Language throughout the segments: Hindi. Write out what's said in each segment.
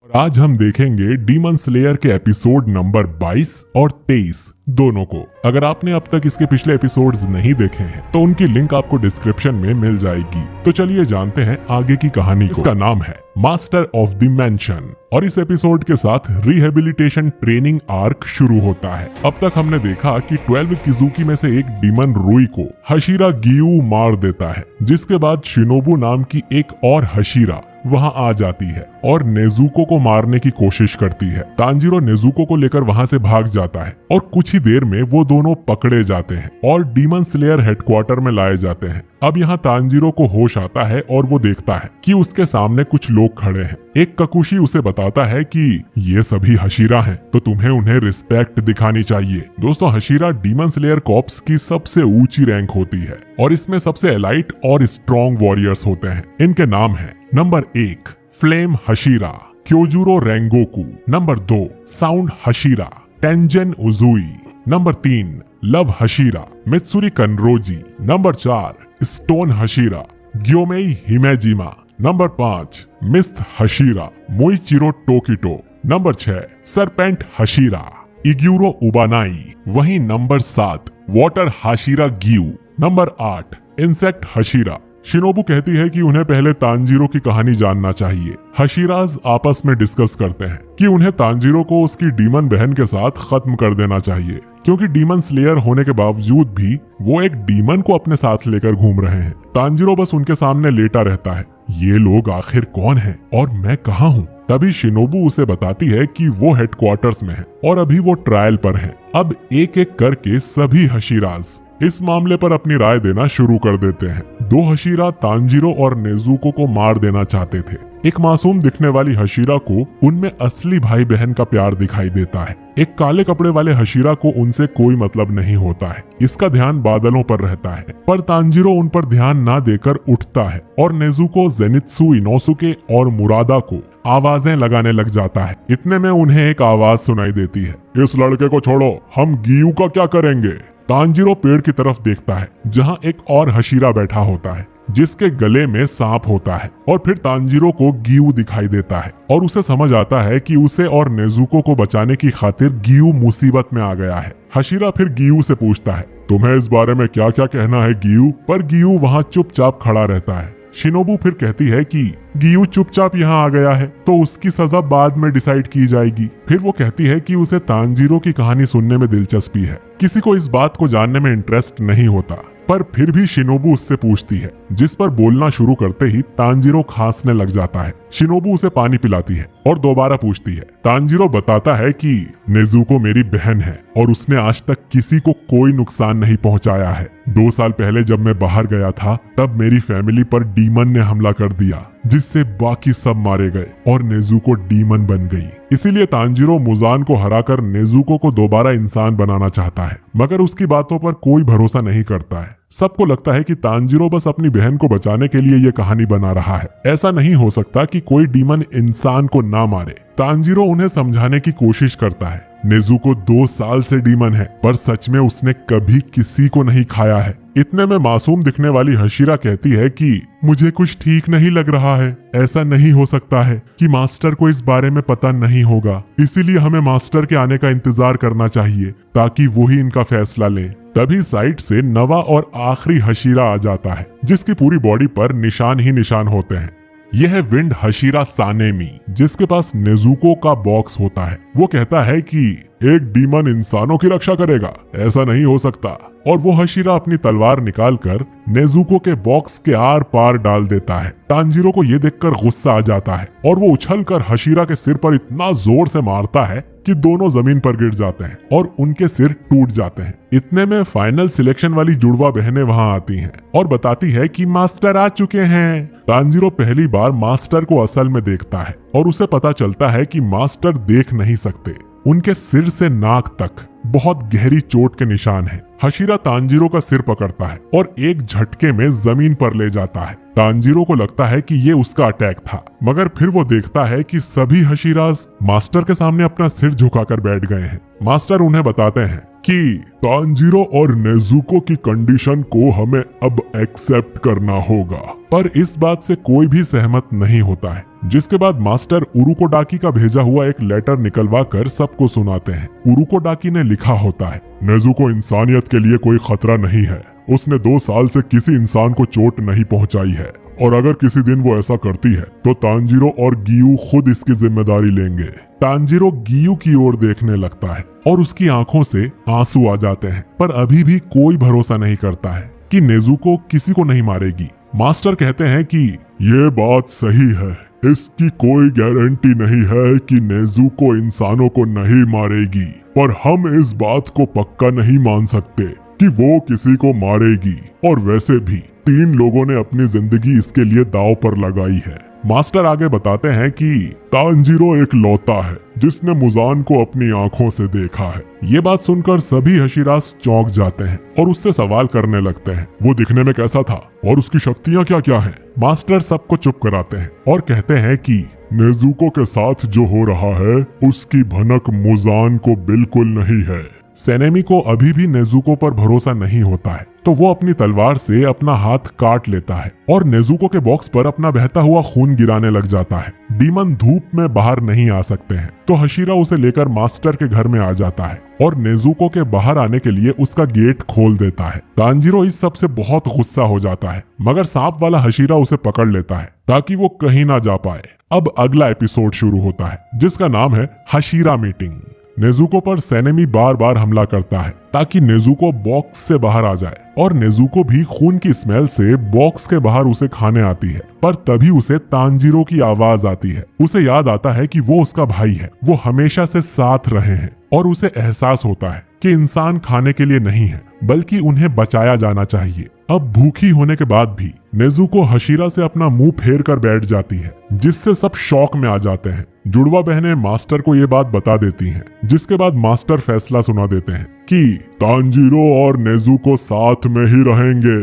आज हम देखेंगे डीमन स्लेयर के एपिसोड नंबर 22 और 23 दोनों को। अगर आपने अब तक इसके पिछले एपिसोड्स नहीं देखे हैं तो उनकी लिंक आपको डिस्क्रिप्शन में मिल जाएगी। तो चलिए जानते हैं आगे की कहानी को। इसका नाम है मास्टर ऑफ द मैंशन और इस एपिसोड के साथ रिहेबिलिटेशन ट्रेनिंग आर्क शुरू होता है। अब तक हमने देखा कि 12 किजुकी में से एक डीमन रुई को हशीरा गियू मार देता है, जिसके बाद शिनोबू नाम की एक और हशीरा वहां आ जाती है और नेजुको को मारने की कोशिश करती है। तांजीरो नेजुको को लेकर वहां से भाग जाता है और कुछ ही देर में वो दोनों पकड़े जाते हैं और डीमन स्लेयर हेडक्वार्टर में लाए जाते हैं। अब यहाँ तांजीरो को होश आता है और वो देखता है कि उसके सामने कुछ लोग खड़े हैं। एक ककुशी उसे बताता है कि ये सभी हशीरा हैं, तो तुम्हें उन्हें रिस्पेक्ट दिखानी चाहिए। दोस्तों, हशीरा डीमन स्लेयर कॉर्प्स की सबसे ऊंची रैंक होती है और इसमें सबसे एलाइट और स्ट्रॉन्ग वॉरियर्स होते हैं। इनके नाम है number 1 flame Hashira Kyojuro Rengoku, number 2 sound Hashira Tengen Uzui, number 3 love Hashira Mitsuri Kanroji, number 4 stone Hashira Gyomei Himejima, number 5 mist Hashira Muichiro Tokito, number 6 serpent Hashira Iguro Obanai, वहीं number 7 water Hashira Giyu, number 8 insect Hashira. Shinobu कहती है कि उन्हें पहले तांजीरो की कहानी जानना चाहिए। हशीराज आपस में डिस्कस करते हैं कि उन्हें तांजीरो को उसकी डीमन बहन के साथ खत्म कर देना चाहिए, क्योंकि डीमन स्लेयर होने के बावजूद भी वो एक डीमन को अपने साथ लेकर घूम रहे हैं। तांजीरो बस उनके सामने लेटा रहता है। ये लोग आखिर कौन हैं और मैं कहाँ हूँ? तभी शिनोबू उसे बताती है कि वो हेडक्वार्टर्स में है और अभी वो ट्रायल पर हैं। अब एक एक करके सभी हशीराज इस मामले पर अपनी राय देना शुरू कर देते हैं। 2 हशीरा तांजीरो और नेजुको को मार देना चाहते थे। एक मासूम दिखने वाली हशीरा को उनमें असली भाई बहन का प्यार दिखाई देता है। एक काले कपड़े वाले हशीरा को उनसे कोई मतलब नहीं होता है। इसका ध्यान बादलों पर रहता है, पर तांजीरो उन पर ध्यान ना देकर उठता है और नेजुको जेनित्सु इनोसुके और मुरादा को आवाजें लगाने लग जाता है। इतने में उन्हें एक आवाज सुनाई देती है, इस लड़के को छोड़ो, हम गियू का क्या करेंगे? तांजीरो पेड़ की तरफ देखता है जहां एक और हशीरा बैठा होता है जिसके गले में सांप होता है और फिर तांजीरो को गियू दिखाई देता है और उसे समझ आता है कि उसे और नेजुको को बचाने की खातिर गियू मुसीबत में आ गया है। हशीरा फिर गियू से पूछता है, तुम्हें इस बारे में क्या क्या कहना है गियू? पर गियू वहाँ चुपचाप खड़ा रहता है। शिनोबू फिर कहती है कि गियू चुपचाप यहाँ आ गया है तो उसकी सजा बाद में डिसाइड की जाएगी। फिर वो कहती है कि उसे तांजीरो की कहानी सुनने में दिलचस्पी है। किसी को इस बात को जानने में इंटरेस्ट नहीं होता, पर फिर भी शिनोबू उससे पूछती है, जिस पर बोलना शुरू करते ही तांजीरो खांसने लग जाता है। शिनोबू उसे पानी पिलाती है और दोबारा पूछती है। तांजीरो बताता है कि नेजुको मेरी बहन है और उसने आज तक किसी को कोई नुकसान नहीं पहुंचाया है। 2 साल पहले जब मैं बाहर गया था तब मेरी फैमिली पर डीमन ने हमला कर दिया, जिससे बाकी सब मारे गए और नेजुको डीमन बन गई। इसीलिए तांजीरो मुजान को हराकर नेजुको को दोबारा इंसान बनाना चाहता है, मगर उसकी बातों पर कोई भरोसा नहीं करता है। सबको लगता है कि तांजीरो बस अपनी बहन को बचाने के लिए ये कहानी बना रहा है। ऐसा नहीं हो सकता कि कोई डीमन इंसान को ना मारे। तांजीरो उन्हें समझाने की कोशिश करता है। नेजुको 2 साल से डीमन है, पर सच में उसने कभी किसी को नहीं खाया है। इतने में मासूम दिखने वाली हशीरा कहती है कि मुझे कुछ ठीक नहीं लग रहा है। ऐसा नहीं हो सकता है कि मास्टर को इस बारे में पता नहीं होगा, इसीलिए हमें मास्टर के आने का इंतजार करना चाहिए ताकि वो ही इनका फैसला ले। तभी साइड से नवा और आखिरी हशीरा आ जाता है, जिसकी पूरी बॉडी पर निशान ही निशान होते हैं। यह है विंड हशीरा सानेमी, जिसके पास नेजुको का बॉक्स होता है। वो कहता है कि एक डीमन इंसानों की रक्षा करेगा, ऐसा नहीं हो सकता। और वो हशीरा अपनी तलवार निकालकर नेजुको के बॉक्स के आर पार डाल देता है। तांजीरो को ये देखकर गुस्सा आ जाता है और वो उछलकर हशीरा के सिर पर इतना जोर से मारता है कि दोनों जमीन पर गिर जाते हैं और उनके सिर टूट जाते हैं। इतने में फाइनल सिलेक्शन वाली जुड़वा बहनें वहां आती हैं और बताती है कि मास्टर आ चुके हैं। तांजीरो पहली बार मास्टर को असल में देखता है और उसे पता चलता है कि मास्टर देख नहीं सकते। उनके सिर से नाक तक बहुत गहरी चोट के निशान हैं। हशीरा तांजीरो का सिर पकड़ता है और एक झटके में जमीन पर ले जाता है। तांजीरो को लगता है कि ये उसका अटैक था, मगर फिर वो देखता है कि सभी हशीराज मास्टर के सामने अपना सिर झुकाकर बैठ गए हैं। मास्टर उन्हें बताते हैं कि तांजीरो और नेजुको की कंडीशन को हमें अब एक्सेप्ट करना होगा, पर इस बात से कोई भी सहमत नहीं होता है। जिसके बाद मास्टर उरुकोडाकी का भेजा हुआ एक लेटर निकलवा कर सबको सुनाते हैं। उरुकोडाकी ने लिखा होता है, नेजुको इंसानियत के लिए कोई खतरा नहीं है। उसने 2 साल से किसी इंसान को चोट नहीं पहुंचाई है और अगर किसी दिन वो ऐसा करती है तो तांजीरो और गियू खुद इसकी जिम्मेदारी लेंगे। तांजीरो गियू की ओर देखने लगता है और उसकी आंखों से आंसू आ जाते हैं, पर अभी भी कोई भरोसा नहीं करता है कि नेजुको किसी को नहीं मारेगी। मास्टर कहते हैं कि ये बात सही है, इसकी कोई गारंटी नहीं है कि नेजुको इंसानों को नहीं मारेगी, पर हम इस बात को पक्का नहीं मान सकते कि वो किसी को मारेगी। और वैसे भी 3 लोगों ने अपनी जिंदगी इसके लिए दांव पर लगाई है। मास्टर आगे बताते हैं कि तांजीरो एक लौता है जिसने मुजान को अपनी आंखों से देखा है। ये बात सुनकर सभी हशीरास चौंक जाते हैं और उससे सवाल करने लगते हैं, वो दिखने में कैसा था और उसकी शक्तियाँ क्या क्या हैं? मास्टर सबको चुप कराते हैं और कहते हैं कि नेजुको के साथ जो हो रहा है उसकी भनक मुजान को बिल्कुल नहीं है। सेनेमी को अभी भी नेजुको पर भरोसा नहीं होता है, तो वो अपनी तलवार से अपना हाथ काट लेता है और नेजुको के बॉक्स पर अपना बहता हुआ खून गिराने लग जाता है। डीमन धूप में बाहर नहीं आ सकते हैं, तो हशीरा उसे लेकर मास्टर के घर में आ जाता है और नेजुको के बाहर आने के लिए उसका गेट खोल देता है। तांजीरो इस सब से बहुत गुस्सा हो जाता है, मगर सांप वाला हशीरा उसे पकड़ लेता है ताकि वो कहीं ना जा पाए। अब अगला एपिसोड शुरू होता है जिसका नाम है हशीरा मीटिंग। नेजुको पर सेनेमी बार बार हमला करता है ताकि नेजुको बॉक्स से बाहर आ जाए और नेजुको भी खून की स्मेल से बॉक्स के बाहर उसे खाने आती है, पर तभी उसे तांजीरो की आवाज आती है। उसे याद आता है कि वो उसका भाई है, वो हमेशा से साथ रहे हैं और उसे एहसास होता है कि इंसान खाने के लिए नहीं है बल्कि उन्हें बचाया जाना चाहिए। अब भूखी होने के बाद भी नेजुको हशीरा से अपना मुंह फेर कर बैठ जाती है, जिससे सब शौक में आ जाते हैं। जुड़वा बहनें मास्टर को ये बात बता देती हैं, जिसके बाद मास्टर फैसला सुना देते हैं कि तांजीरो और नेजुको साथ में ही रहेंगे।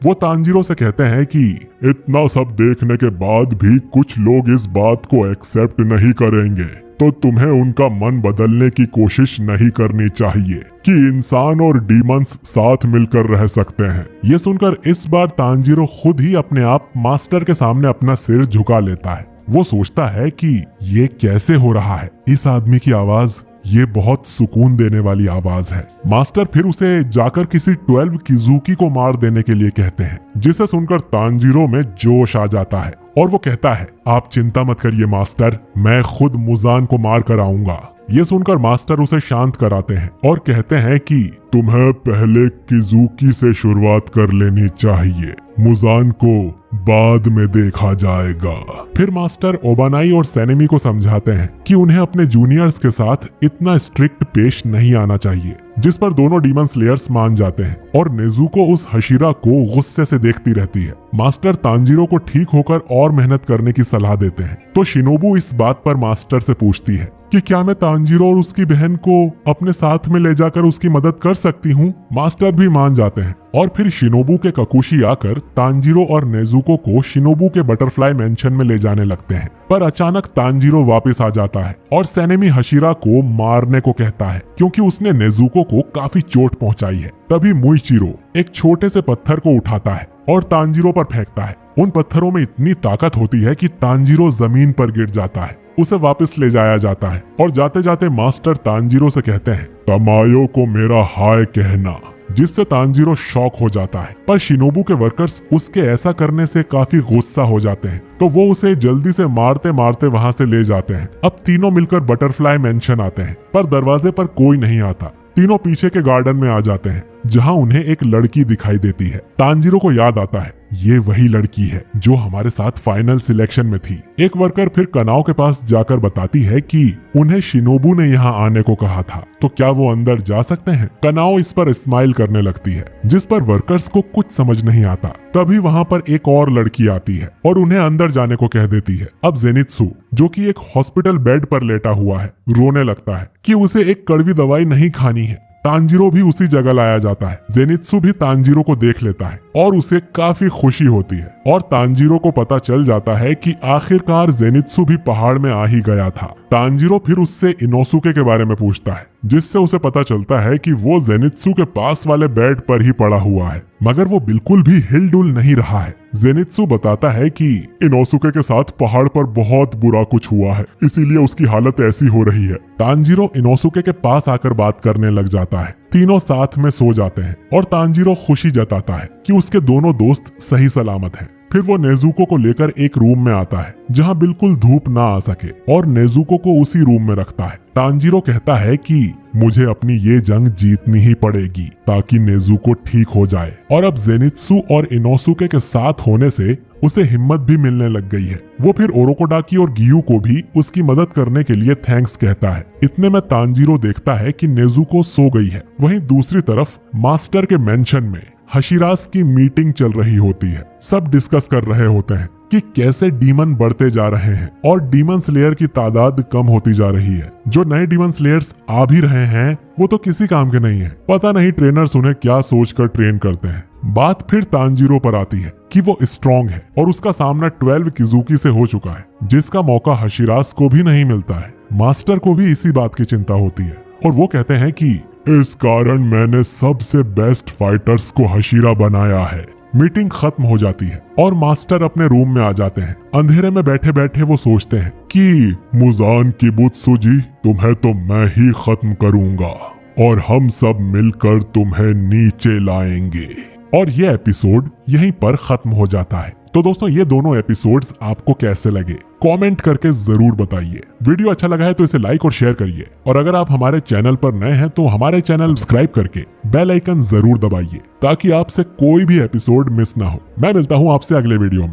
वो तांजीरो से कहते हैं कि इतना सब देखने के बाद भी कुछ लोग इस बात को एक्सेप्ट नहीं करेंगे, तो तुम्हें उनका मन बदलने की कोशिश नहीं करनी चाहिए कि इंसान और डीमंस साथ मिलकर रह सकते हैं। ये सुनकर इस बार तांजीरो खुद ही अपने आप मास्टर के सामने अपना सिर झुका लेता है। वो सोचता है कि ये कैसे हो रहा है, इस आदमी की आवाज ये बहुत सुकून देने वाली आवाज है। मास्टर फिर उसे जाकर किसी 12 किजुकी को मार देने के लिए कहते हैं, जिसे सुनकर तांजीरो में जोश आ जाता है और वो कहता है, आप चिंता मत करिए मास्टर, मैं खुद मुजान को मार कर आऊंगा। ये सुनकर मास्टर उसे शांत कराते हैं और कहते हैं कि तुम्हें पहले किजुकी से शुरुआत कर लेनी चाहिए, मुजान को बाद में देखा जाएगा। फिर मास्टर ओबानाई और सेनेमी को समझाते हैं कि उन्हें अपने जूनियर्स के साथ इतना स्ट्रिक्ट पेश नहीं आना चाहिए, जिस पर दोनों डीमन स्लेयर्स मान जाते हैं और नेजुको उस हशीरा को गुस्से से देखती रहती है। मास्टर तांजीरो को ठीक होकर और मेहनत करने की सलाह देते हैं, तो शिनोबू इस बात पर मास्टर से पूछती है कि क्या मैं तांजीरो और उसकी बहन को अपने साथ में ले जाकर उसकी मदद कर सकती हूँ। मास्टर भी मान जाते हैं और फिर शिनोबू के ककुशी आकर तांजीरो और नेजुको को शिनोबू के बटरफ्लाई मेंशन में ले जाने लगते हैं, पर अचानक तांजीरो वापस आ जाता है और सेनेमी हशीरा को मारने को कहता है क्योंकि उसने नेजुको को काफी चोट पहुंचाई है। तभी मुइचिरो एक छोटे से पत्थर को उठाता है और तांजीरो पर फेंकता है। उन पत्थरों में इतनी ताकत होती है कि तांजीरो जमीन पर गिर जाता है। उसे वापस ले जाया जाता है और जाते जाते मास्टर तांजीरो से कहते हैं, तमायो को मेरा हाय कहना, जिससे तांजीरो शॉक हो जाता है। पर शिनोबू के वर्कर्स उसके ऐसा करने से काफी गुस्सा हो जाते हैं, तो वो उसे जल्दी से मारते मारते वहां से ले जाते हैं। अब तीनों मिलकर बटरफ्लाई मेंशन आते हैं, पर दरवाजे पर कोई नहीं आता। तीनों पीछे के गार्डन में आ जाते हैं, जहां उन्हें एक लड़की दिखाई देती है। तांजीरो को याद आता है, ये वही लड़की है जो हमारे साथ फाइनल सिलेक्शन में थी। एक वर्कर फिर कनाओ के पास जाकर बताती है कि उन्हें शिनोबू ने यहाँ आने को कहा था, तो क्या वो अंदर जा सकते हैं। कनाओ इस पर स्माइल करने लगती है, जिस पर वर्कर्स को कुछ समझ नहीं आता। तभी वहाँ पर एक और लड़की आती है और उन्हें अंदर जाने को कह देती है। अब जेनित्सु, जो कि एक हॉस्पिटल बेड पर लेटा हुआ है, रोने लगता है कि उसे एक कड़वी दवाई नहीं खानी है। तांजीरो भी उसी जगह लाया जाता है। जेनित्सु भी तांजीरो को देख लेता है और उसे काफी खुशी होती है और तांजीरो को पता चल जाता है कि आखिरकार जेनित्सु भी पहाड़ में आ ही गया था। तांजीरो फिर उससे इनोसुके के बारे में पूछता है, जिससे उसे पता चलता है कि वो जेनित्सु के पास वाले बेड पर ही पड़ा हुआ है, मगर वो बिल्कुल भी हिल डुल नहीं रहा है। जेनित्सु बताता है कि इनोसुके के साथ पहाड़ पर बहुत बुरा कुछ हुआ है, इसीलिए उसकी हालत ऐसी हो रही है। तांजीरो इनोसुके के पास आकर बात करने लग जाता है। तीनों साथ में सो जाते हैं और तांजीरो खुशी जताता है कि उसके दोनों दोस्त सही सलामत हैं। फिर वो नेजुको को लेकर एक रूम में आता है जहां बिल्कुल धूप ना आ सके और नेजुको को उसी रूम में रखता है। तांजीरो कहता है कि मुझे अपनी ये जंग जीतनी ही पड़ेगी ताकि नेजुको ठीक हो जाए। और अब जेनित्सु और इनोसुके के साथ होने से उसे हिम्मत भी मिलने लग गई है। वो फिर ओरोकोडाकी और गियू को भी उसकी मदद करने के लिए थैंक्स कहता है। इतने में तांजीरो देखता है कि नेजुको सो गई है। वहीं दूसरी तरफ मास्टर के मेंशन में हशिरास की मीटिंग चल रही होती है। सब डिस्कस कर रहे होते हैं कि कैसे डीमन बढ़ते जा रहे हैं और डीमन स्लेयर की तादाद कम होती जा रही है। जो नए डीमन स्लेयर्स आ भी रहे हैं वो तो किसी काम के नहीं है। पता नहीं ट्रेनर्स उन्हें क्या सोचकर ट्रेन करते हैं। बात फिर तांजीरो पर आती है कि वो स्ट्रॉन्ग है और उसका सामना 12 किजुकी से हो चुका है, जिसका मौका हशिरास को भी नहीं मिलता है। मास्टर को भी इसी बात की चिंता होती है और वो कहते हैं कि इस कारण मैंने सबसे बेस्ट फाइटर्स को हशीरा बनाया है। मीटिंग खत्म हो जाती है और मास्टर अपने रूम में आ जाते हैं। अंधेरे में बैठे बैठे वो सोचते हैं कि मुजान किबुत्सु जी, तुम्हें तो मैं ही खत्म करूंगा और हम सब मिलकर तुम्हें नीचे लाएंगे। और ये एपिसोड यहीं पर खत्म हो जाता है। तो दोस्तों, ये दोनों एपिसोड्स आपको कैसे लगे कमेंट करके जरूर बताइए। वीडियो अच्छा लगा है तो इसे लाइक और शेयर करिए और अगर आप हमारे चैनल पर नए हैं तो हमारे चैनल सब्सक्राइब करके बेल आइकन जरूर दबाइए ताकि आपसे कोई भी एपिसोड मिस ना हो। मैं मिलता हूँ आपसे अगले वीडियो में।